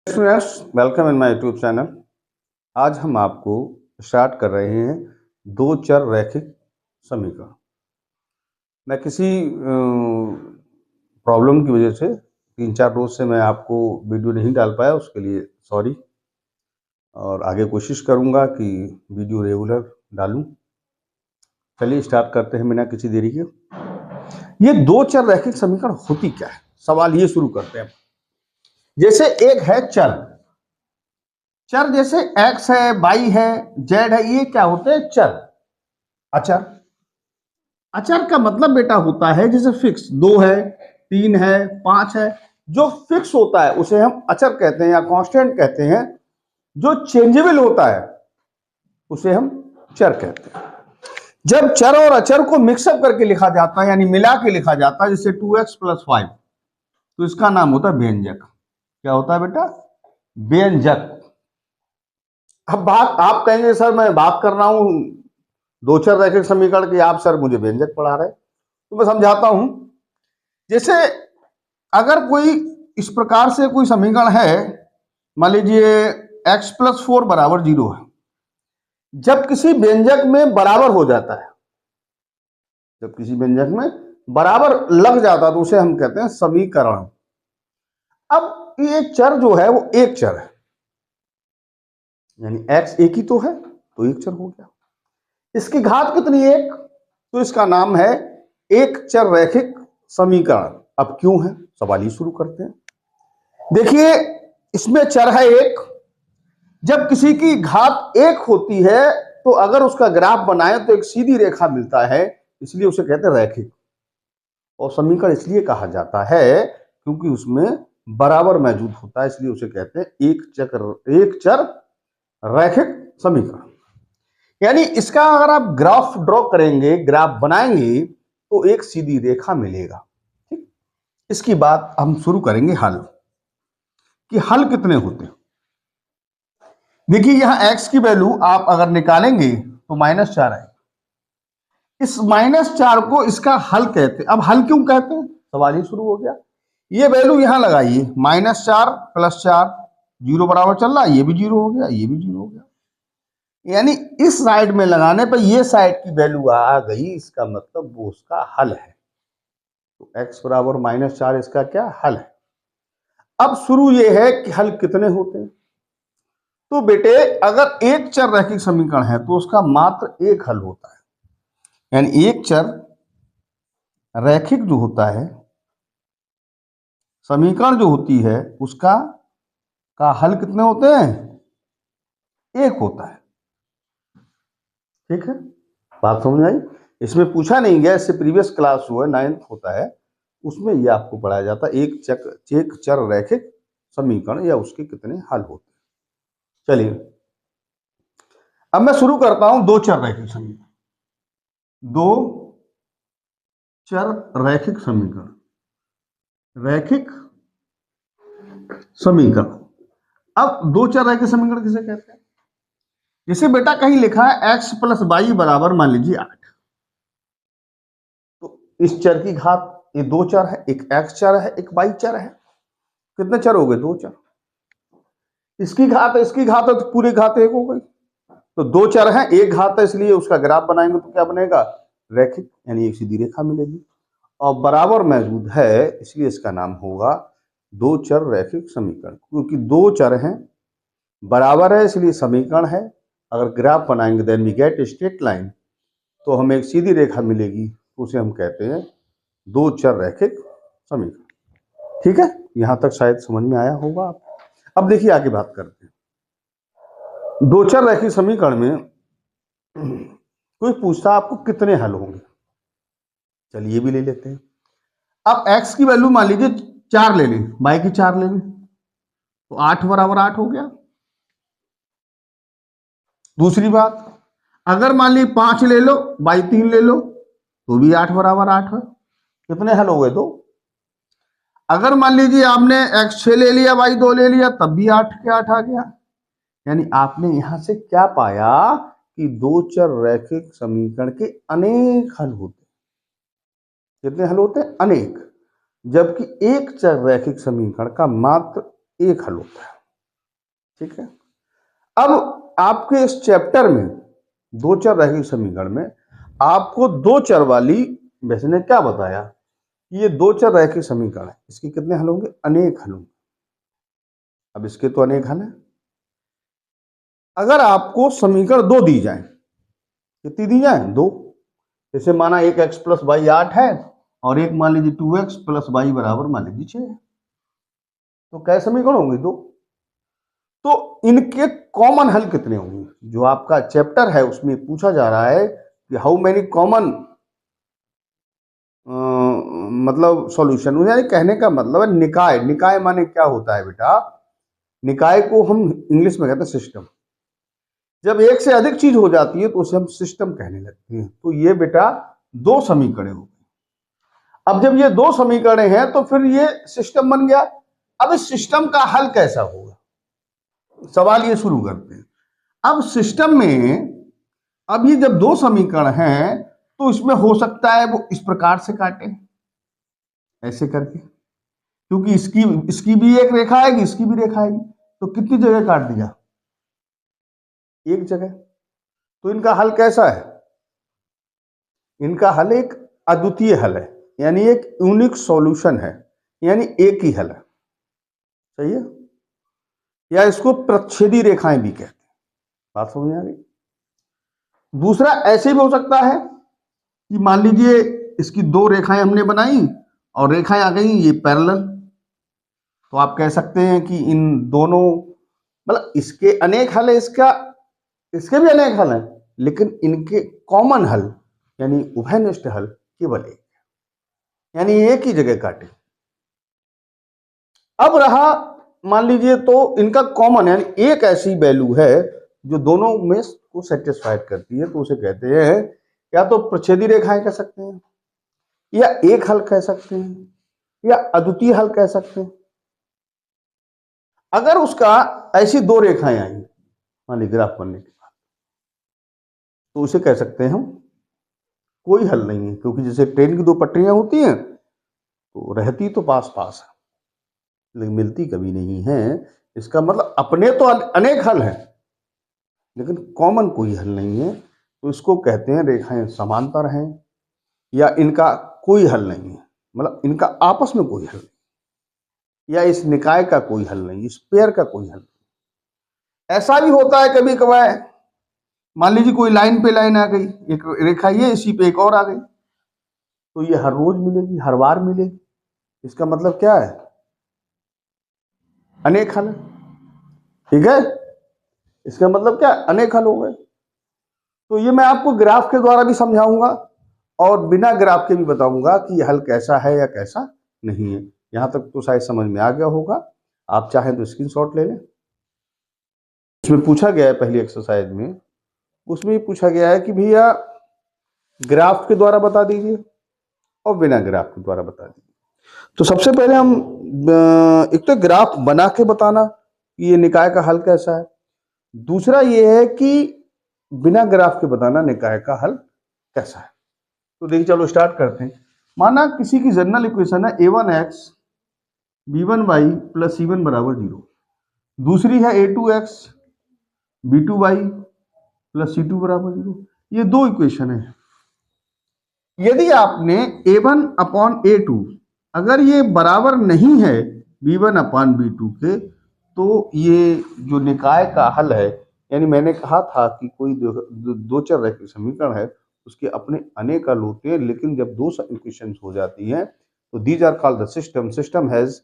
Students, welcome in my YouTube channel. आज हम आपको स्टार्ट कर रहे हैं दो चर रैखिक समीकरण। मैं किसी प्रॉब्लम की वजह से 3-4 रोज से मैं आपको वीडियो नहीं डाल पाया, उसके लिए सॉरी। और आगे कोशिश करूंगा कि वीडियो रेगुलर डालूं। चलिए स्टार्ट करते हैं बिना किसी देरी के। ये दो चर रैखिक समीकरण होती क्या है, सवाल ये शुरू करते हैं। जैसे एक है चर जैसे x है, y है, z है, ये क्या होते हैं? चर। अचर का मतलब बेटा होता है जैसे फिक्स 2 है, 3 है, 5 है। जो फिक्स होता है उसे हम अचर कहते हैं या कांस्टेंट कहते हैं। जो चेंजेबल होता है उसे हम चर कहते हैं। जब चर और अचर को मिक्सअप करके लिखा जाता है यानी मिला के लिखा जाता है, जैसे 2x + 5, तो इसका नाम होता है व्यंजक। क्या होता है बेटा? व्यंजक। अब बात आप कहेंगे सर मैं बात कर रहा हूं दो चर रैखिक समीकरण की, आप सर मुझे व्यंजक पढ़ा रहे। तो मैं समझाता हूं। जैसे अगर कोई इस प्रकार से कोई समीकरण है, मान लीजिए x + 4 = 0 है। जब किसी व्यंजक में बराबर हो जाता है, जब किसी व्यंजक में बराबर लग जाता है तो उसे हम कहते हैं समीकरण। अब ये चर जो है वो एक चर है, यानी x एक ही तो है, तो एक चर हो गया। इसकी घात कितनी? एक, तो इसका नाम है एक चर रैखिक समीकरण। अब क्यों है, सवाल ही शुरू करते हैं। देखिए इसमें चर है एक। जब किसी की घात एक होती है तो अगर उसका ग्राफ बनाए तो एक सीधी रेखा मिलता है, इसलिए उसे कहते हैं रैखिक। और समीकरण इसलिए कहा जाता है क्योंकि उसमें बराबर मौजूद होता है, इसलिए उसे कहते हैं एक चर रैखिक समीकरण। यानी इसका अगर आप ग्राफ ड्रॉ करेंगे, ग्राफ बनाएंगे, तो एक सीधी रेखा मिलेगा। ठीक, इसकी बात हम शुरू करेंगे हल कि हल कितने होते हैं। देखिए यहां x की वैल्यू आप अगर निकालेंगे तो -4 है। इस -4 को इसका हल कहते हैं। अब हल क्यों कहते हैं, सवाल ही शुरू हो गया। ये वैल्यू यहां लगाइए, -4 + 4, 0 बराबर चल रहा है, ये भी 0 हो गया, ये भी 0 हो गया। यानी इस साइड में लगाने पर ये साइड की वैल्यू आ गई, इसका मतलब वो उसका हल है। तो x = -4 इसका क्या हल है। अब शुरू ये है कि हल कितने होते हैं। तो बेटे अगर एक चर रैखिक समीकरण है तो उसका मात्र एक हल होता है। यानी एक चर रैखिक जो होता है, समीकरण जो होती है, उसका हल कितने होते हैं? एक होता है। ठीक है, बात समझ आई। इसमें पूछा नहीं गया, इससे प्रीवियस क्लास जो है 9th होता है उसमें ये आपको पढ़ाया जाता है एक चर रैखिक समीकरण या उसके कितने हल होते हैं। चलिए अब मैं शुरू करता हूं दो चर रैखिक समीकरण। दो चर रैखिक समीकरण, रैखिक समीकरण। अब दो चर रैखिक समीकरण किसे कहते हैं? जैसे बेटा कहीं लिखा है x + y = मान लीजिए 8, तो इस चर की घात, ये दो चर है, एक x चर है, एक y चर है। कितने चर हो गए? दो चर। इसकी घात है तो पूरी घात एक हो गई। तो दो चर हैं, एक घात है, इसलिए उसका ग्राफ बनाएंगे तो क्या बनेगा? रैखिक, यानी एक सीधी रेखा मिलेगी। और बराबर मौजूद है इसलिए इसका नाम होगा दो चर रैखिक समीकरण। क्योंकि दो चर हैं, बराबर है, इसलिए समीकरण है। अगर ग्राफ बनाएंगे then we get straight line, तो हमें एक सीधी रेखा मिलेगी, तो उसे हम कहते हैं दो चर रैखिक समीकरण। ठीक है, यहां तक शायद समझ में आया होगा आप। अब देखिए आगे बात करते हैं। दो चर रैखिक समीकरण में कोई पूछता आपको कितने हल होंगे, चलिए भी ले लेते हैं। अब x की वैल्यू मान लीजिए 4 ले लें, y की 4 ले लें, तो 8 = 8 हो गया। दूसरी बात, अगर मान लीजिए 5 ले लो, y 3 ले लो, तो भी 8 = 8 है। कितने हल हो गए? दो। अगर मान लीजिए आपने x 6 ले लिया, y 2 ले लिया, तब भी 8 के 8 आ गया। यानी आपने यहां से क्या पाया कि दो चर रैखिक समीकरण के अनेक हल होते हैं। कितने हल होते हैं? अनेक। जबकि एक चर रैखिक समीकरण का मात्र एक हल होता है। ठीक है। अब आपके इस चैप्टर में दो चर रैखिक समीकरण में आपको दो चर वाली वैसे ने क्या बताया कि ये दो चर रैखिक समीकरण है, इसके कितने हल होंगे? अनेक हल होंगे। अब इसके तो अनेक हल है। अगर आपको समीकरण दो दी जाए, कितनी दी जाए? दो। जैसे माना एक एक्स प्लस वाई 8 है और एक मान लीजिए 2x प्लस वाई बराबर मान लीजिए 6 है, तो कै समीकरण होंगे? दो। तो इनके कॉमन हल कितने होंगे? जो आपका चैप्टर है उसमें पूछा जा रहा है कि हाउ मेनी कॉमन मतलब सॉल्यूशन, यानी कहने का मतलब है निकाय। निकाय माने क्या होता है बेटा? निकाय को हम इंग्लिश में कहते हैं सिस्टम। जब एक से अधिक चीज हो जाती है तो उसे हम सिस्टम कहने लगते हैं। तो ये बेटा दो समीकरण हो गए। अब जब ये दो समीकरण हैं तो फिर ये सिस्टम बन गया। अब इस सिस्टम का हल कैसा होगा? सवाल ये शुरू करते हैं। अब सिस्टम में अब ये जब दो समीकरण हैं तो इसमें हो सकता है वो इस प्रकार से काटे, ऐसे करके, क्योंकि इसकी भी एक रेखा आएगी, इसकी भी रेखा आएगी, तो कितनी जगह काट दिया? एक जगह। तो इनका हल कैसा है? इनका हल एक अद्वितीय हल है, यानी एक यूनिक सॉल्यूशन है, यानी एक ही हल है। सही है? या इसको प्रच्छेदी रेखाएं भी कहते हैं। बात समझ में आ गई? दूसरा ऐसे भी हो सकता है कि मान लीजिए इसकी दो रेखाएं हमने बनाई और रेखाएं आ गई ये पैरेलल, तो आप कह सकते हैं कि इन दोनों मतलब इसके अनेक हल है, इसके भी अनेक हल हैं, लेकिन इनके कॉमन हल यानी उभयनिष्ठ हल केवल एक, यानी एक ही जगह काटे। अब रहा मान लीजिए तो इनका कॉमन यानी एक ऐसी वैल्यू है जो दोनों में को सेटिस्फाइड करती है, तो उसे कहते हैं या तो प्रच्छेदी रेखाएं कह सकते हैं, या एक हल कह सकते हैं, या अद्वितीय हल कह सकते हैं। अगर उसका ऐसी दो रेखाएं आई मान लीजिए ग्राफ बनने के बाद, तो उसे कह सकते हैं हम कोई हल नहीं है, क्योंकि जैसे ट्रेन की दो पटरियां होती हैं तो रहती तो पास पास है लेकिन मिलती कभी नहीं है। इसका मतलब अपने तो अनेक हल हैं लेकिन कॉमन कोई हल नहीं है, तो इसको कहते हैं रेखाएं समांतर हैं, या इनका कोई हल नहीं है, मतलब इनका आपस में कोई हल नहीं, या इस निकाय का कोई हल नहीं, इस पेयर का कोई हल नहीं। ऐसा भी होता है कभी कभार, मान लीजिए कोई लाइन पे लाइन आ गई, एक रेखा ये इसी पे एक और आ गई, तो ये हर रोज मिलेगी, हर बार मिलेगी। इसका मतलब क्या है? अनेक हल। ठीक है? इसका मतलब क्या? अनेक हल हो गए। तो ये मैं आपको ग्राफ के द्वारा भी समझाऊंगा और बिना ग्राफ के भी बताऊंगा कि यह हल कैसा है या कैसा नहीं है। यहां तक तो शायद समझ में आ गया होगा। आप चाहें तो स्क्रीनशॉट ले लें। उसमें पूछा गया है पहली एक्सरसाइज में, उसमें पूछा गया है कि भैया ग्राफ के द्वारा बता दीजिए और बिना ग्राफ के द्वारा बता दीजिए। तो सबसे पहले हम एक तो ग्राफ बना के बताना कि ये निकाय का हल कैसा है, दूसरा ये है कि बिना ग्राफ के बताना निकाय का हल कैसा है। तो देखिए चलो स्टार्ट करते हैं। माना किसी की जनरल इक्वेशन है a1x b1y प्लस c1 बराबर 0, दूसरी है a2x b2y प्लस c2 बराबर 0। ये दो इक्वेशन है। यदि आपने a1 अपॉन a2 अगर ये बराबर नहीं है b1 अपॉन b2 के, तो ये जो निकाय का हल है, यानी मैंने कहा था कि कोई दो चर रैखिक समीकरण है उसके अपने अनेक हल होते हैं, लेकिन जब दो इक्वेशंस हो जाती हैं तो these are called the system. System has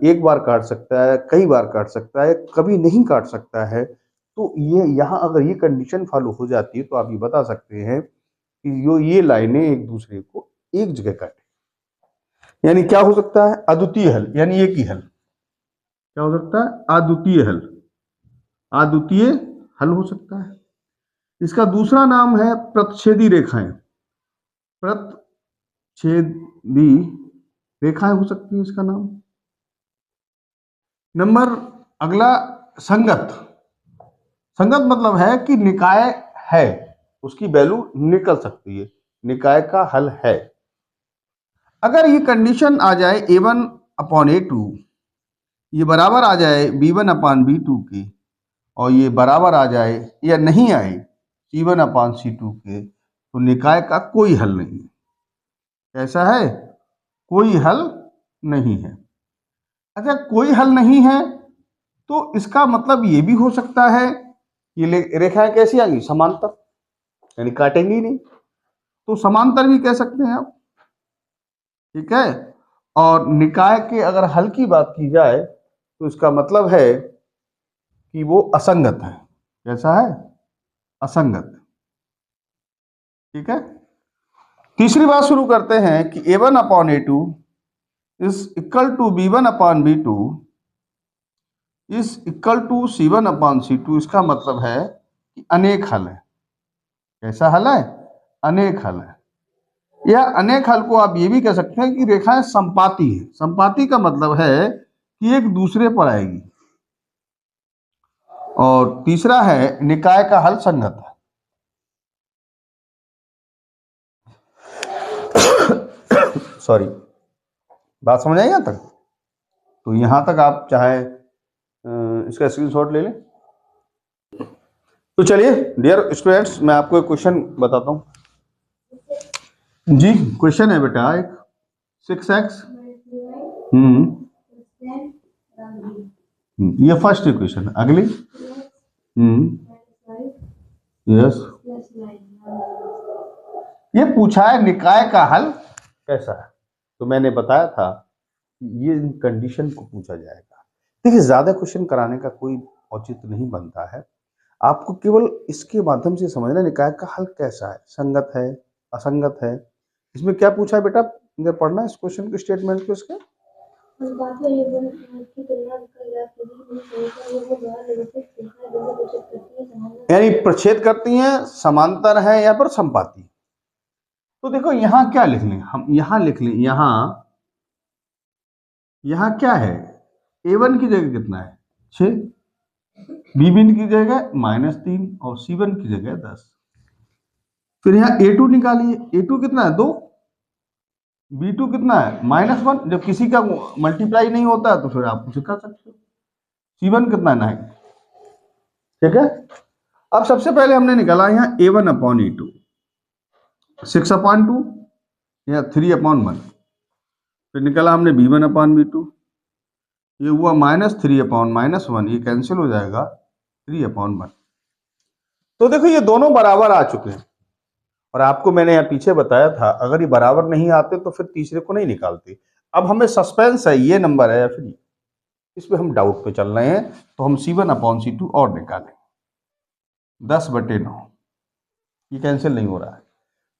एक बार काट सकता है, कई बार काट सकता है, कभी नहीं काट सकता है। तो ये यहाँ अगर ये कंडीशन फॉलो हो जाती है तो आप ये बता सकते हैं कि जो ये लाइनें एक दूसरे को एक जगह काटे, यानी क्या हो सकता है? अद्वितीय हल, यानी एक ही हल। क्या हो सकता है? अद्वितीय हल। अद्वितीय हल हो सकता है। इसका दूसरा नाम है प्रतिच्छेदी रेखाएं। प्रतिच्छेदी रेखाएं हो सकती है इसका नाम। नंबर अगला संगत। संगत मतलब है कि निकाय है, उसकी वैल्यू निकल सकती है, निकाय का हल है। अगर ये कंडीशन आ जाए a1 अपॉन a2 ये बराबर आ जाए b1/b2 के, और ये बराबर आ जाए या नहीं आए c1/c2 के, तो निकाय का कोई हल नहीं है। ऐसा है, कोई हल नहीं है। अच्छा, कोई हल नहीं है तो इसका मतलब ये भी हो सकता है कि रेखाएं कैसी आ गई, समांतर, यानी काटेंगी ही नहीं, तो समांतर भी कह सकते हैं आप। ठीक है। और निकाय के अगर हल की बात की जाए तो इसका मतलब है कि वो असंगत है। कैसा है, असंगत। ठीक है। तीसरी बात शुरू करते हैं कि a1/a2 is equal to b1/b2 is equal to c1/c2। इसका मतलब है कि अनेक हल है। कैसा हल है, अनेक हल है। या अनेक हल को आप ये भी कह सकते हैं कि रेखाएं संपाती है। संपाती का मतलब है कि एक दूसरे पर आएगी। और तीसरा है निकाय का हल संगत है। सॉरी, बात समझ आई यहाँ तक? तो यहां तक आप चाहे इसका स्क्रीनशॉट ले लें। तो चलिए डियर स्टूडेंट्स, मैं आपको एक क्वेश्चन बताता हूं जी। क्वेश्चन है बेटा एक 6x, ये फर्स्ट इक्वेशन। अगली, यस, ये पूछा है निकाय का हल कैसा है। तो मैंने बताया था ये कंडीशन को पूछा जाएगा। देखिए, ज्यादा क्वेश्चन कराने का कोई औचित्य नहीं बनता है। आपको केवल इसके माध्यम से समझना निकाय का हल कैसा है, संगत है, असंगत है। इसमें क्या पूछा है बेटा, इधर पढ़ना इस क्वेश्चन के स्टेटमेंट को। इसके यानी प्रच्छेद करती हैं, समांतर है या पर संपाती। तो देखो यहां क्या लिख लें हम, यहां लिख लें, यहां क्या है, a1 की जगह कितना है 6, b1 की जगह -3 और c1 की जगह 10। फिर यहाँ a2 निकालिए, a2 कितना है 2, b2 कितना है -1। जब किसी का मल्टीप्लाई नहीं होता तो फिर आप उसे कर सकते हो। c1 कितना है 9। ठीक है। अब सबसे पहले हमने निकाला यहाँ a1/a2, 6/2 या 3/1। फिर निकाला हमने b1/b2, ये हुआ -3/-1, ये कैंसिल हो जाएगा 3/1। तो देखो ये दोनों बराबर आ चुके हैं। और आपको मैंने यहाँ पीछे बताया था अगर ये बराबर नहीं आते तो फिर तीसरे को नहीं निकालते। अब हमें सस्पेंस है, ये नंबर है या फिर इस पे हम डाउट पे चल रहे हैं, तो हम c1/c2 और निकालें 10/9। ये कैंसिल नहीं हो रहा है,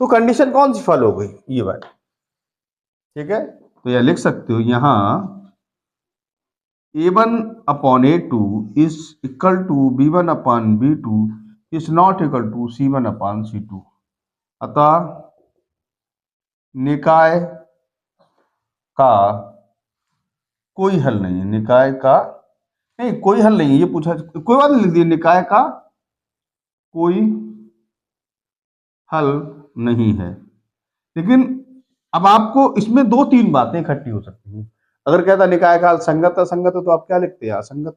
तो कंडीशन कौन सी फॉलो हो गई, ये बात। ठीक है। तो यह लिख सकते हो यहाँ a1/a2 is equal to b1/b2 is not equal to c1/c2। अतः निकाय का कोई हल नहीं है। निकाय का नहीं, कोई हल नहीं है, ये पूछा, कोई बात नहीं लिख दी, निकाय का कोई हल नहीं है। लेकिन अब आपको इसमें 2-3 बातें इकट्ठी हो सकती हैं। अगर कहता निकाय का हल संगत असंगत है तो आप क्या लिखते हैं, असंगत।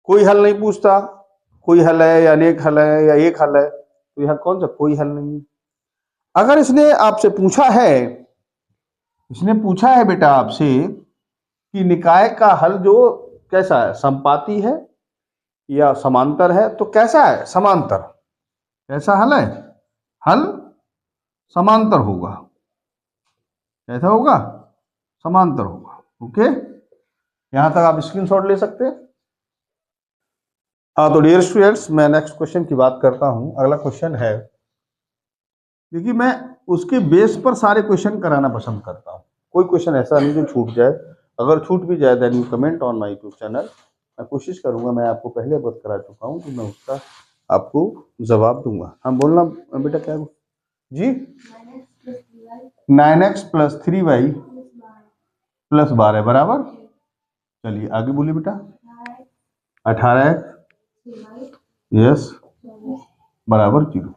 कोई हल नहीं पूछता, कोई हल है या अनेक हल है या एक हल है, तो यह कौन सा कोई हल नहीं है। अगर इसने आपसे पूछा है, इसने पूछा है बेटा आपसे कि निकाय का हल जो कैसा है, संपाती है या समांतर है, तो कैसा है, समांतर। कैसा हल है, हल समांतर होगा। कैसा होगा, समांतर होगा। ओके, यहां तक आप स्क्रीनशॉट ले सकते हैं। हाँ, तो डियर स्टूडेंट्स, मैं नेक्स्ट क्वेश्चन की बात करता हूं। अगला क्वेश्चन है, देखिए मैं उसके बेस पर सारे क्वेश्चन कराना पसंद करता हूं। कोई क्वेश्चन ऐसा नहीं जो छूट जाए। अगर छूट भी जाए then you comment on my YouTube channel. मैं कोशिश करूंगा, मैं आपको पहले अवगत करा चुका हूं कि मैं उसका आपको जवाब दूंगा। हम बोलना बेटा क्या जी, 9x + 3y + 12 बराबर, चलिए आगे बोलिए बेटा, 18x यस बराबर 0।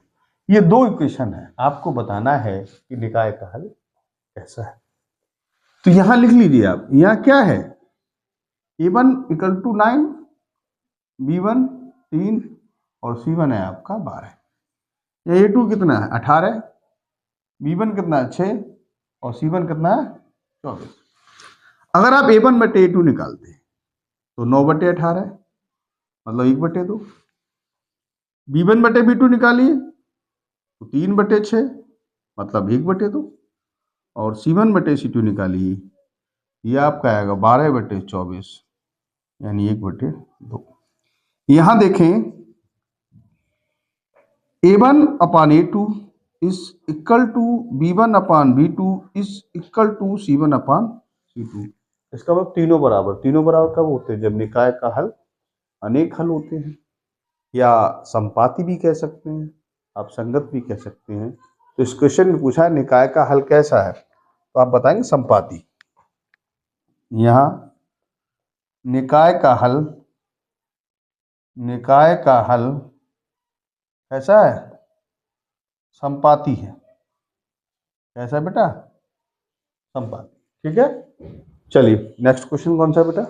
ये 2 इक्वेशन है, आपको बताना है कि निकाय का हल कैसा है। तो यहां लिख लीजिए आप, यहां क्या है, A1 इक्वल टू 9, B1 3 और C1 है आपका 12। या A2 कितना है 18, B1 कितना है 6 और C1 कितना है 24। अगर आप A1 बटे A2 निकालते हैं तो 9 बटे 18 मतलब 1 बटे 2। B1 बटे B2 निकालिए तो 3 बटे 6 मतलब 1 बटे 2। और C1 बटे C2 निकालिए, ये आपका आएगा 12 बटे 24 यानी 1 बटे 2। यहां देखें A1 upon A2 is equal to B1 upon B2 is equal to C1 upon C2। इसका मतलब तीनों बराबर कब होते हैं? जब निकाय का हल अनेक हल होते हैं, या संपाती भी कह सकते हैं, आप संगत भी कह सकते हैं। तो इस क्वेश्चन में पूछा है निकाय का हल कैसा है, तो आप बताएंगे संपाती। यहां निकाय का हल कैसा है? संपाती है। कैसा है बेटा? संपाती। ठीक है, चलिए नेक्स्ट क्वेश्चन कौन सा है बेटा?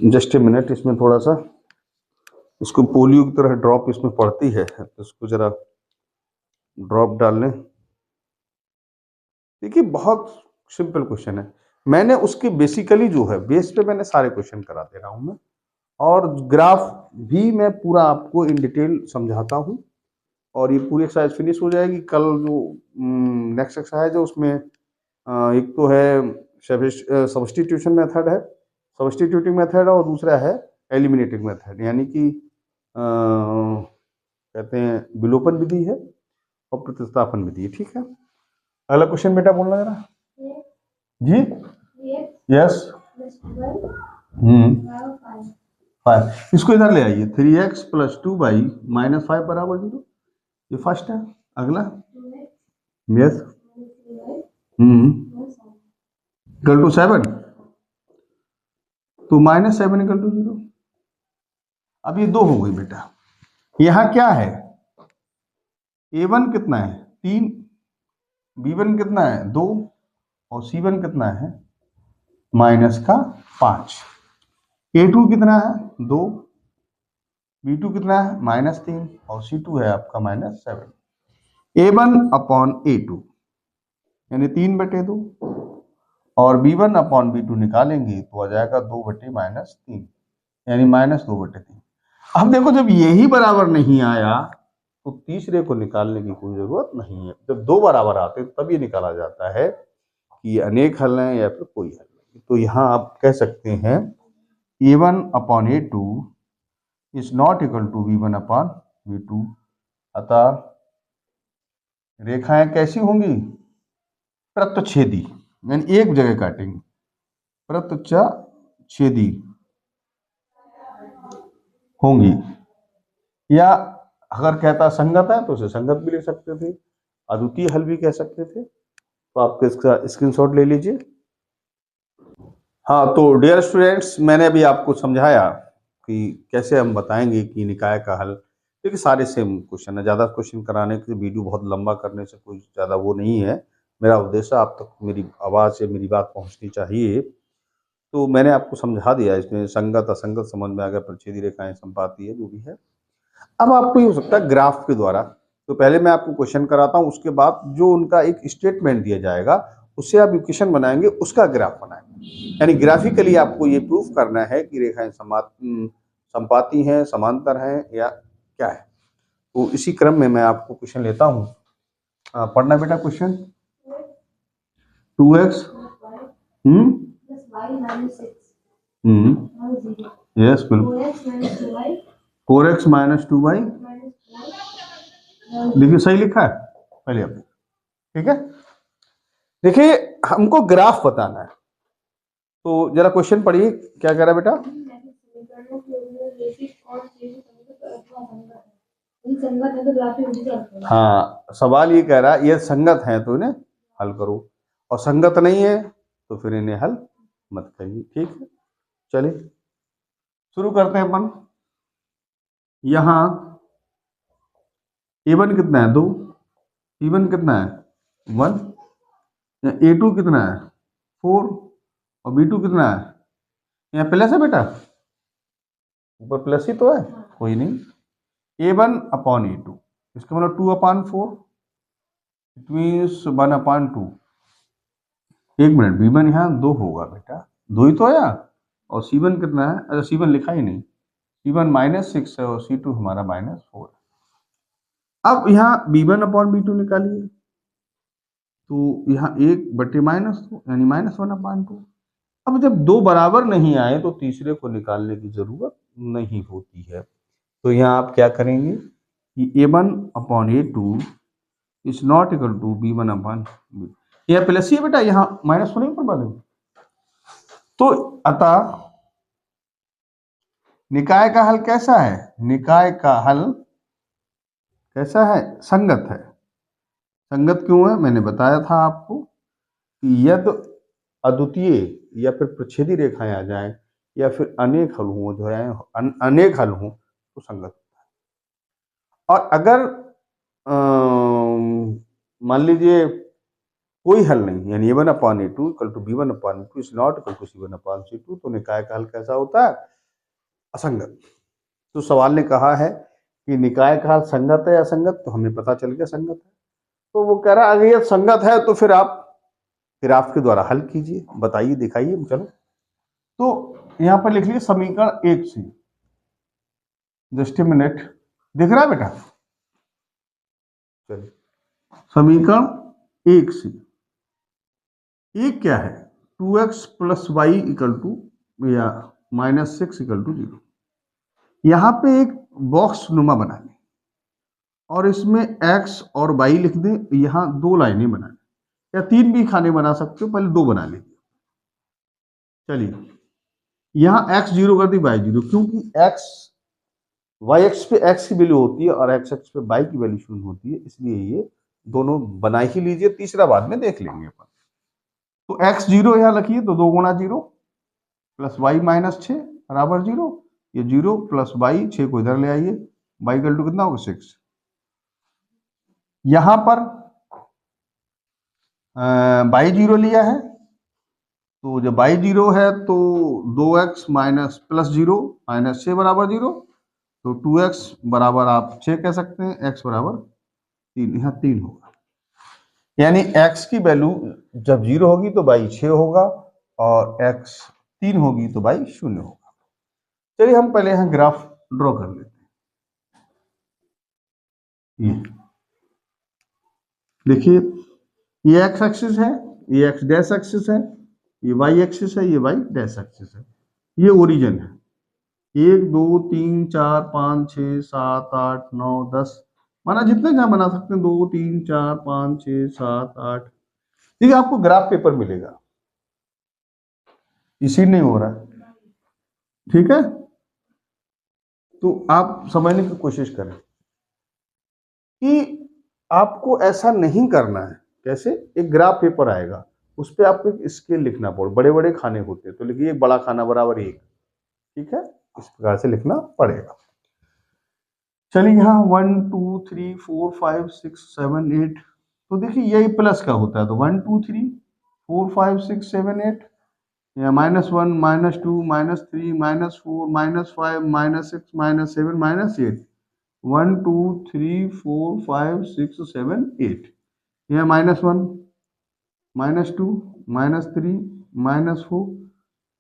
जस्ट ए मिनट, इसमें थोड़ा सा इसको पोलियो की तरह ड्रॉप इसमें पड़ती है, तो इसको जरा ड्रॉप डाल लें। देखिए बहुत सिंपल क्वेश्चन है, मैंने उसके बेसिकली जो है बेस पे मैंने सारे क्वेश्चन करा दे रहा हूं मैं, और ग्राफ भी मैं पूरा आपको इन डिटेल समझाता हूं। और ये पूरी एक्सरसाइज फिनिश हो जाएगी कल। जो नेक्स्ट एक्सरसाइज है उसमें एक तो है सब्स्टिट्यूशन मेथड है, सब्स्टिट्यूटिंग मेथड, और दूसरा है एलिमिनेटिंग मेथड, यानी कि कहते हैं विलोपन विधि है और प्रतिस्थापन विधि है। ठीक है, अगला क्वेश्चन बेटा बोलना जरा। जी यस। फाइव, इसको इधर ले आइए। 3x प्लस 2y माइनस 5 बराबर 0, ये फर्स्ट है। अगला यस इक्वल टू 7, तो माइनस 7 इक्वल टू 0। अब ये 2 हो गई बेटा। यहां क्या है? A1 कितना है 3, B1 कितना है 2 और C1 कितना है माइनस का 5। A2 कितना है 2, B2 कितना है माइनस 3 और C2 है आपका माइनस 7। A1 अपॉन A2 यानी 3 बटे 2 और B1 अपॉन B2 निकालेंगे तो आ जाएगा 2 बटे माइनस 3 यानी माइनस 2 बटे 3। अब देखो जब यही बराबर नहीं आया तो तीसरे को निकालने की कोई जरूरत नहीं है। जब 2 बराबर आते हैं तब ये निकाला जाता है कि अनेक हल हैं या फिर कोई हल नहीं। तो यहाँ आप कह सकते हैं A1 upon A2 is not equal to B1 upon B2। अतः रेखाएं कैसी होंगी? प्रत्यछेदी, यानी एक जगह काटेंगे, प्रत्यछेदी होंगी। या अगर कहता संगत है तो उसे संगत भी लिख सकते थे, अद्वितीय हल भी कह सकते थे। तो आप इसका स्क्रीनशॉट ले लीजिए। हाँ, तो डियर स्टूडेंट्स, मैंने अभी आपको समझाया कि कैसे हम बताएंगे कि निकाय का हल। देखिए सारे सेम क्वेश्चन है, ज़्यादा क्वेश्चन कराने के वीडियो बहुत लंबा करने से कोई ज़्यादा वो नहीं है। मेरा उद्देश्य आप तक मेरी आवाज़ से मेरी बात पहुंचनी चाहिए। तो मैंने आपको समझा दिया, इसमें संगत असंगत समझ में आ गया, प्रच्छेदी रेखाएं संपाती है जो भी है। अब आपको ये हो सकता है ग्राफ के द्वारा, तो पहले मैं आपको क्वेश्चन कराता हूँ, उसके बाद जो उनका एक स्टेटमेंट दिया जाएगा उससे आप इक्वेशन बनाएंगे, उसका ग्राफ बनाएंगे। यानी ग्राफिकली आपको ये प्रूफ करना है कि रेखाएं संपाती हैं, समांतर हैं या क्या है। तो इसी क्रम में मैं आपको क्वेश्चन लेता हूँ। पढ़ना बेटा क्वेश्चन। 2x यस बिल्कुल 4x माइनस 2y। देखिए सही लिखा है पहले आप, ठीक है। देखिए हमको ग्राफ बताना है, तो जरा क्वेश्चन पढ़िए क्या कह रहा है बेटा। हाँ, सवाल ये कह रहा है ये संगत है तो इन्हें हल करो, और संगत नहीं है तो फिर इन्हें हल मत करिए। ठीक है, चलिए शुरू करते हैं अपन। यहां A1 कितना है 2, B1 कितना है 1, A2 कितना है 4 और B2 कितना है, यहाँ प्लस है बेटा, ऊपर प्लस ही तो है, कोई नहीं, A1/A2, इसका मतलब 2/4, इट मीन्स 1/2। एक मिनट, B1 यहाँ 2 होगा बेटा, 2 ही तो है यहाँ, और C1 कितना है, अच्छा C1 लिखा ही नहीं, C1 -6 है और C2 हमारा -4 है। अब यहाँ B1/B2 निकालिए, तो यहाँ 1/-2 यानी -1/2। अब जब दो बराबर नहीं आए तो तीसरे को निकालने की जरूरत नहीं होती है। तो यहाँ आप क्या करेंगे कि A1/A2 is not equal to B1/B2। यह प्लस ही है बेटा, यहाँ माइनस होने पर वाले। तो अतः निकाय का हल कैसा है, निकाय का हल कैसा है, संगत है। संगत क्यों है, मैंने बताया था आपको कि यदि अद्वितीय या फिर प्रच्छेदी रेखाएं आ जाए या फिर अनेक हल हों, जो है अनेक हल हों, तो संगत होता है। और अगर मान लीजिए कोई हल नहीं, यानी A1/A2 equal to B1/B2 is not equal to C1/C2, तो निकाय का हल कैसा होता है, असंगत। तो सवाल ने कहा है कि निकाय का हल संगत है या असंगत, तो हमें पता चल गया संगत है। तो वो कह रहा है अगर ये संगत है तो फिर आप ग्राफ के द्वारा हल कीजिए, बताइए, दिखाइए। चलो, तो यहां पर लिख लीजिए समीकरण 1 से, जस्ट ए मिनट, दिख रहा है बेटा, चलिए समीकरण 1 से, एक क्या है, 2x + y इक्वल टू या -6 इक्वल टू 0। यहां पे एक बॉक्स नुमा बना लें और इसमें x और y लिख दें, यहां 2 लाइनें बना लें, या 3 भी खाने बना सकते हो, पहले 2 बना लीजिए। चलिए, यहां x 0 कर दी, y 0, क्योंकि x y एक्स पे x की वैल्यू होती है और x एक्स पे y की वैल्यू 0 होती है, इसलिए ये दोनों बना ही लीजिए, तीसरा बाद में देख लेंगे अपन। तो x 0 यहां रखिए, तो 2 गुणा 0 प्लस y -6 बराबर 0, ये 0 प्लस y, 6 को इधर ले आइए, y इक्वल टू कितना होगा 6। यहां पर y 0 लिया है, तो जब y 0 है तो 2x + 0 -6 बराबर 0, तो 2x बराबर आप 6 कह सकते हैं, x बराबर 3, यहाँ 3 होगा। यानी x की वैल्यू जब 0 होगी तो y 6 होगा और x 3 होगी तो y 0 होगा। चलिए हम पहले यहाँ ग्राफ ड्रॉ कर लेते हैं। ये देखिए, ये x एक्सिस है, ये x डैश एक्सिस है, ये y एक्सिस है, ये y डैश एक्सिस है, ये ओरिजिन है। 1 2 3 4 5 6 7 8 9 10, माना जितने जहां बना सकते हैं, 2 3 4 5 6 7 8। ठीक है, आपको ग्राफ पेपर मिलेगा, इसी नहीं हो रहा है, ठीक है। तो आप समझने की कोशिश करें कि आपको ऐसा नहीं करना है। कैसे, एक ग्राफ पेपर आएगा, उस पर आपको एक स्केल लिखना पड़ेगा, बड़े बड़े खाने होते हैं, तो लिखिए बड़ा खाना बराबर 1, ठीक है, इस प्रकार से लिखना पड़ेगा। चलिए यहाँ 1 2 3 4 5 6 7 8, तो देखिए यही प्लस का होता है, तो 1 2 3 4 5 6 7 8, या -1 -2 -3 -4 -5 -6 -7 -8, 1 2 3 4 5 6 7 8, यहाँ -1 -2 -3 -3 -4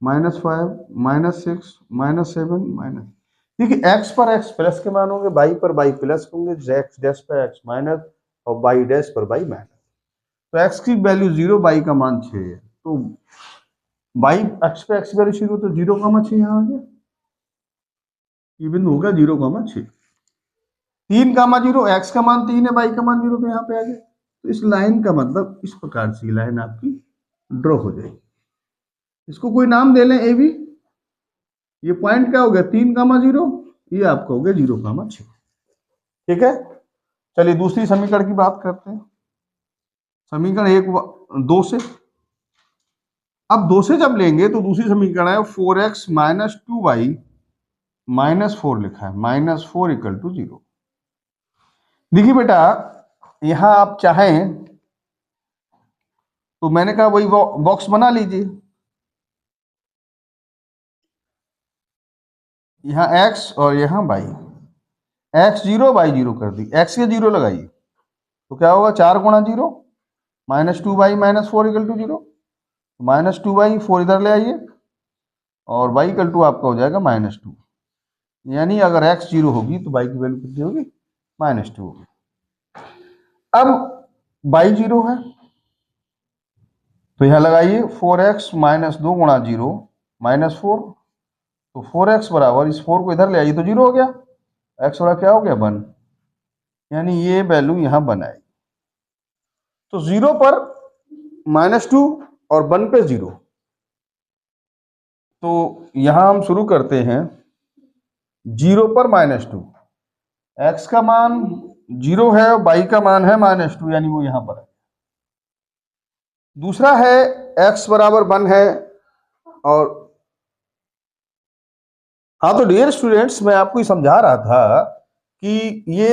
-5 -6 -7 देखिए, x पर x प्लस के मान होंगे, y पर y प्लस होंगे, x डैश पर x माइनस और y डैश पर y माइनस। तो x की वैल्यू 0, y का मान 6 है, तो y x पे x वैल्यू 0, तो 0,6 यहाँ आ गया, ये बिंदु होगा 0,6। 3,0, x का मान 3 है, y का मान 0, तो यहाँ पे आ गया। तो इस लाइन का मतलब इस प्रकार से लाइन आपकी ड्रॉ हो जाएगी। इसको कोई नाम दे लें, ए बी, ये पॉइंट क्या हो गया 3,0, ये आपका हो गया 0,6, ठीक है। चलिए दूसरी समीकरण की बात करते हैं, समीकरण 2 से। अब 2 से जब लेंगे तो दूसरी समीकरण है 4x - 2y -4 लिखा है, -4 इक्वल टू 0। देखिए बेटा, यहां आप चाहें तो मैंने कहा वही बॉक्स बना लीजिए, यहाँ x और यहाँ y, x 0 y 0 कर दी, x के 0 लगाइए तो क्या होगा 4 गुणा 0 -2y -4 इक्वल टू 0, -2y 4 इधर ले आइए और y इक्वल टू आपका हो जाएगा -2, यानी अगर x 0 होगी तो y की वैल्यू कितनी होगी -2 होगी। अब y 0 है तो यहाँ लगाइए 4x -2 गुणा 0 -4, तो 4x बराबर इस 4 को इधर ले आइए तो 0 हो गया, x वाला क्या हो गया 1, यानी ये वैल्यू यहाँ 1 आएगी। तो 0 पर -2 और 1 पे 0, तो यहां हम शुरू करते हैं 0 पर -2, x का मान 0 है और y का मान है -2, यानी वो यहां पर है। दूसरा है x बराबर 1 है और हाँ, तो डियर स्टूडेंट्स मैं आपको ये समझा रहा था कि ये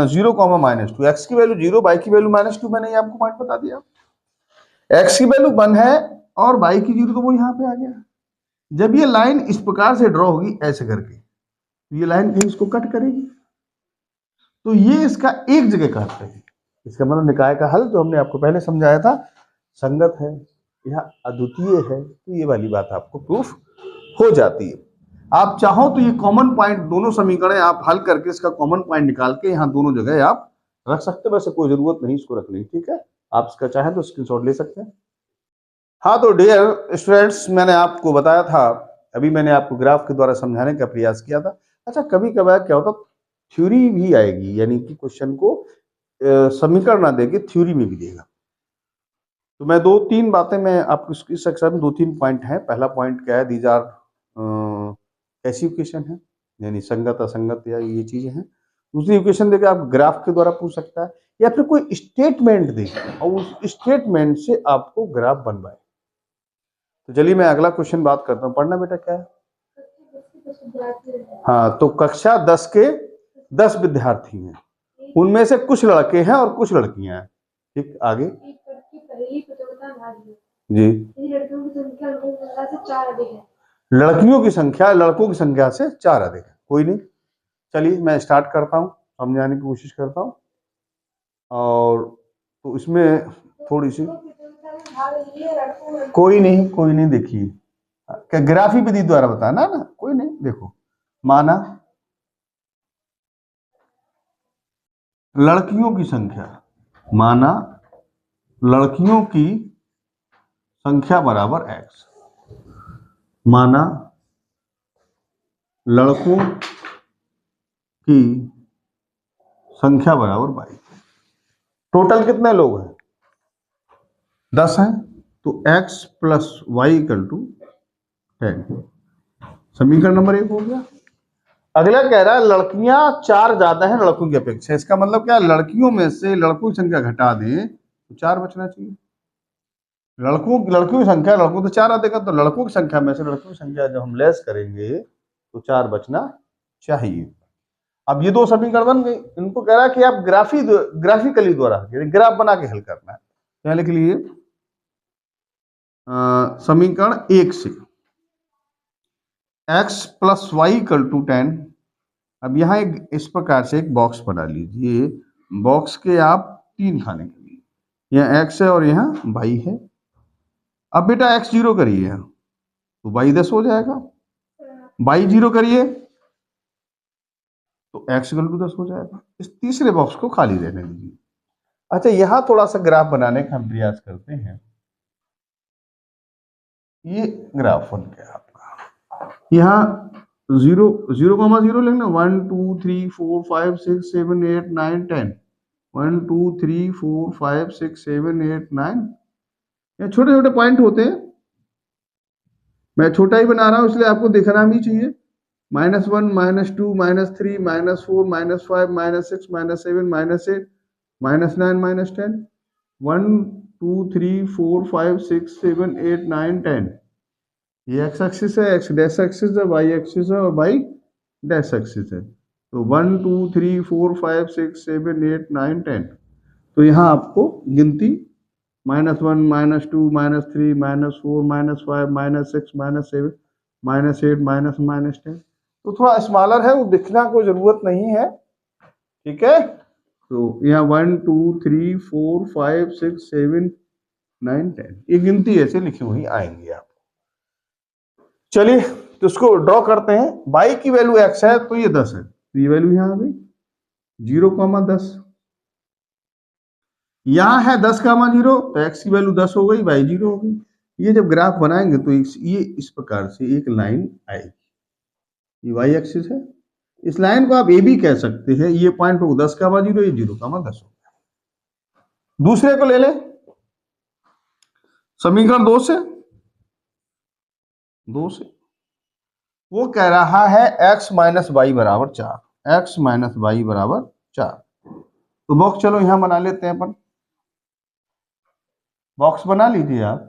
0, -2, x की वैल्यू 0, y की वैल्यू -2, मैंने आपको पॉइंट बता दिया। x की वैल्यू 1 है और y की 0, तो वो यहाँ पे आ गया। जब ये लाइन इस प्रकार से ड्रॉ होगी ऐसे करके, तो ये लाइन कहीं इसको कट करेगी, तो ये इसका एक जगह काटते हैं। इसका मतलब निकाय का हल जो हमने आपको पहले समझाया था संगत है, यह अद्वितीय है, तो ये वाली बात आपको प्रूफ हो जाती है। आप चाहो तो ये कॉमन पॉइंट दोनों समीकरण आप हल करके इसका कॉमन पॉइंट निकाल के यहाँ दोनों जगह आप रख सकते हैं, वैसे कोई जरूरत नहीं इसको रखने की, ठीक है, आप इसका चाहे तो स्क्रीनशॉट ले सकते हैं। हाँ, तो डियर स्टूडेंट्स मैंने आपको बताया था, अभी मैंने आपको ग्राफ के द्वारा समझाने का प्रयास किया था। अच्छा, कभी कभार क्या होता थ्योरी भी आएगी, यानी कि क्वेश्चन को समीकरण ना देके थ्योरी में भी देगा। तो मैं 2-3 बातें मैं आपको इस सेक्शन में 2-3 पॉइंट हैं। पहला पॉइंट क्या है, दीज आर कैसी इक्वेशन है, यानी संगत असंगत या ये चीजें हैं। दूसरी इक्वेशन देकर आप ग्राफ के द्वारा पूछ सकता है, या फिर कोई स्टेटमेंट दे और उस स्टेटमेंट से आपको ग्राफ बनवाए। तो चलिए मैं अगला क्वेश्चन बात करता हूँ, पढ़ना बेटा क्या है। हाँ, तो कक्षा 10 के 10 विद्यार्थी हैं, उनमें से कुछ लड़के हैं और कुछ लड़कियां हैं, ठीक, आगे जी। लड़कियों की संख्या लड़कों की संख्या से 4 अधिक है, कोई नहीं, चलिए मैं स्टार्ट करता हूँ, समझाने की कोशिश करता हूँ। और तो इसमें थोड़ी सी कोई नहीं देखिए, क्या ग्राफी विधि द्वारा बताना ना, कोई नहीं, देखो माना लड़कियों की संख्या, माना लड़कियों की संख्या बराबर x, माना लड़कों की संख्या बराबर y। टोटल कितने लोग हैं 10 हैं, तो x + y = 10, समीकरण नंबर 1 हो गया। अगला कह रहा है लड़कियां 4 ज्यादा हैं लड़कों की अपेक्षा, इसका मतलब क्या, लड़कियों में से लड़कों की संख्या घटा दें तो 4 बचना चाहिए। लड़कियों की संख्या लड़कों तो 4 आ देगा, तो लड़कों की संख्या में से लड़कों की संख्या जब हम लेस करेंगे तो 4 बचना चाहिए। अब ये 2 समीकरण बन गए, इनको कह रहा है कि आप ग्राफिकली द्वारा ग्राफ बना के हल करना है। यहाँ लिख लीजिए समीकरण 1 से x + y = 10। अब यहाँ एक इस प्रकार से एक बॉक्स बना लीजिए, बॉक्स के आप 3 खाने के लिए, यहाँ x है और यहाँ y है। अब बेटा x 0 करिए तो y 10 हो जाएगा, y 0 करिए तो x = 10 हो जाएगा। इस तीसरे बॉक्स को खाली रहने दीजिए। अच्छा, यहां थोड़ा सा ग्राफ बनाने का हम प्रयास करते हैं। ये ग्राफ बन गया आपका, यहाँ 0 0 लिखना, 1 2 3 4 5 6 7 8 9 10, 1 2 3 4 5 6 7 8 9, ये छोटे छोटे पॉइंट होते हैं, मैं छोटा ही बना रहा हूं इसलिए आपको दिखना भी चाहिए। -1 -2 -3 -4 -4 -5 -6 -7 -8 -9 -10, 1 2 3 4 5 6 7 8 9 10, ये x एक्सिस है, x डैश एक्सिस है, y एक्सिस है और y डैश एक्सिस है। तो 1 2 3 4 5 6 7 8 9 10, तो यहाँ आपको गिनती -1 -2 -3 -4 -5 -6 -7 -8 -10, तो थोड़ा स्मॉलर है, वो दिखना कोई जरूरत नहीं है, ठीक है। तो यहाँ 1 2 3 4 5 6 7 9 10 ये गिनती ऐसे लिखी हुई आएंगी आप। चलिए तो इसको ड्रॉ करते हैं। y की वैल्यू x है तो ये 10 है, तो ये वैल्यू यहाँ आ गई 0,10। यहाँ है 10,0 तो x की वैल्यू 10 हो गई, y 0 हो गई। ये जब ग्राफ बनाएंगे तो ये इस प्रकार से एक लाइन आएगी, ये y एक्सिस है। इस लाइन को आप ए भी कह सकते हैं। ये पॉइंट हो 10,0, ये 0,10 हो गया। दूसरे को ले ले, समीकरण 2 से वो कह रहा है x माइनस वाई बराबर 4, x माइनस वाई बराबर 4। तो बॉक्स चलो यहां बना लेते हैं अपन, बॉक्स बना लीजिए आप।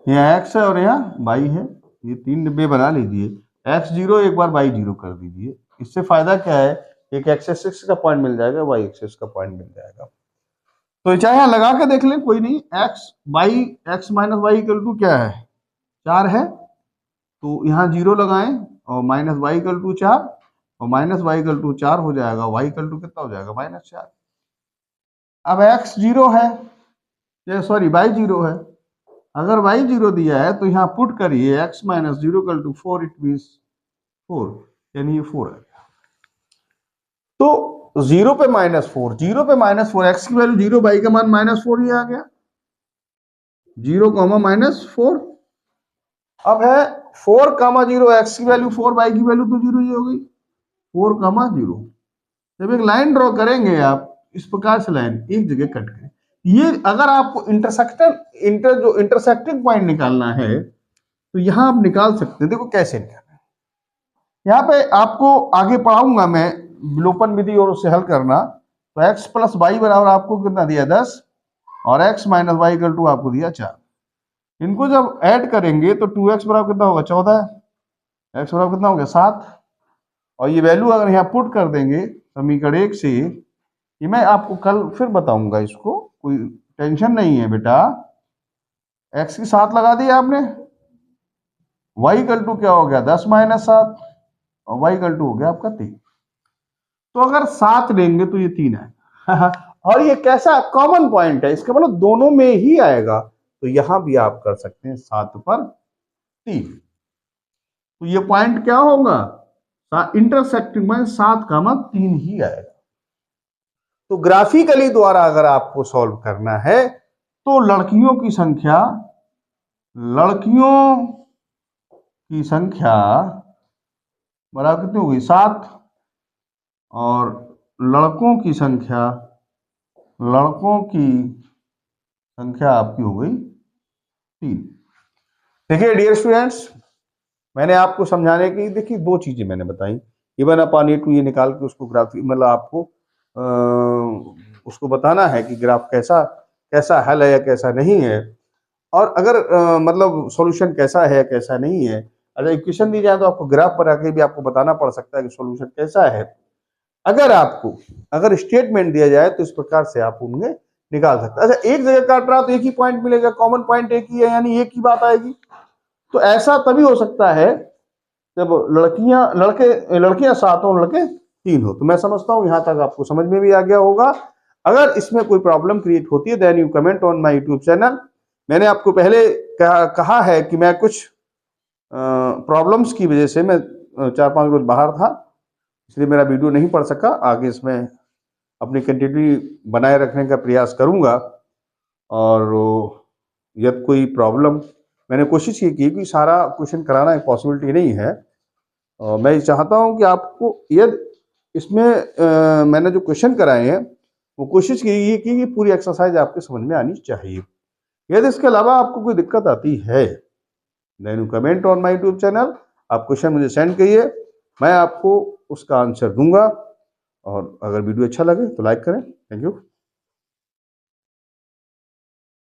यहाँ x है और यहाँ y है, ये 3 डिब्बे बना लीजिए। x 0 एक बार y 0 कर दीजिए। इससे फायदा क्या है, एक x एक्सिस का पॉइंट मिल जाएगा, y एक्सिस का पॉइंट मिल जाएगा। तो चाहे यहाँ लगा के देख लें, कोई नहीं। x minus y equal to क्या है, 4 है, तो यहाँ 0 लगाएं और माइनस वाई इक्वल टू 4 और माइनस वाई इक्वल टू 4 हो जाएगा, y इक्वल टू कितना हो जाएगा, -4। अब x 0 है, सॉरी y 0 है। अगर y 0 दिया है तो यहाँ पुट करिए x minus 0 equal to 4, it means 4, यानी ये 4 है। तो 0 पे -4, 0 पे -4, x की वैल्यू 0, y का मान -4 ही आ गया, 0, -4। अब है 4, 0, x की वैल्यू 4, y की वैल्यू तो 0 ही हो गई, 4, 0। जब एक लाइन ड्रॉ करेंगे आप इस प्रकार से, लाइन एक जगह कट करें, ये अगर आपको इंटरसेक्टिंग पॉइंट निकालना है तो यहां आप निकाल सकते हैं। देखो कैसे निकालना है, यहाँ पे आपको आगे पढ़ाऊंगा मैं विलोपन विधि और उसे हल करना। तो x प्लस वाई बराबर आपको कितना दिया, 10, और x minus y equal to आपको दिया 4। इनको जब ऐड करेंगे तो 2x बराबर कितना होगा, 14, x बराबर कितना हो गया, 7। और ये वैल्यू अगर यहाँ पुट कर देंगे समीकरण 1 से, ये मैं आपको कल फिर बताऊंगा, इसको कोई टेंशन नहीं है बेटा। x की 7 लगा दी आपने, y इक्वल टू क्या हो गया, 10 - 7, और y इक्वल टू हो गया आपका 3। तो अगर 7 लेंगे तो ये 3 है और ये कैसा कॉमन पॉइंट है, इसका मतलब दोनों में ही आएगा। तो यहां भी आप कर सकते हैं 7 पर 3। तो ये पॉइंट क्या होगा, इंटरसेक्टिंग में 7, 3 ही आएगा। तो ग्राफिकली द्वारा अगर आपको सॉल्व करना है तो लड़कियों की संख्या बराबर कितनी होगी, 7, और लड़कों की संख्या आपकी हो गई 3। देखिए डियर स्टूडेंट्स, मैंने आपको समझाने की, देखिए 2 चीजें मैंने बताई, इवन अपॉन ए टू ये निकाल के उसको ग्राफ, मतलब आपको उसको बताना है कि ग्राफ कैसा हल है या कैसा नहीं है, और अगर मतलब सॉल्यूशन कैसा है कैसा नहीं है। अगर इक्वेशन दी जाए तो आपको ग्राफ पर आके भी आपको बताना पड़ सकता है कि सॉल्यूशन कैसा है। अगर स्टेटमेंट दिया जाए तो इस प्रकार से आप उनमें निकाल सकते हैं। अच्छा, एक जगह काट रहा तो एक ही पॉइंट मिलेगा, कॉमन पॉइंट एक ही है, यानी एक ही बात आएगी। तो ऐसा तभी हो सकता है जब लड़कियां 7 हो, लड़के 3 हो। तो मैं समझता हूं यहां तक आपको समझ में भी आ गया होगा। अगर इसमें कोई प्रॉब्लम क्रिएट होती है then you comment on my YouTube channel. मैंने आपको पहले कहा है कि मैं कुछ प्रॉब्लम्स की वजह से मैं 4-5 रोज बाहर था, इसलिए मेरा वीडियो नहीं पढ़ सका। आगे इसमें अपनी कंटिन्यूटी बनाए रखने का प्रयास करूंगा, और यदि कोई प्रॉब्लम, मैंने कोशिश ये की कि सारा क्वेश्चन कराना एक पॉसिबिलिटी नहीं है। मैं चाहता हूं कि आपको यदि इसमें मैंने जो क्वेश्चन कराए हैं वो कोशिश की कि पूरी एक्सरसाइज आपके समझ में आनी चाहिए। यदि इसके अलावा आपको कोई दिक्कत आती है then you comment on my YouTube channel. आप क्वेश्चन मुझे सेंड करिए, मैं आपको उसका आंसर दूंगा। और अगर वीडियो अच्छा लगे तो लाइक करें। Thank you.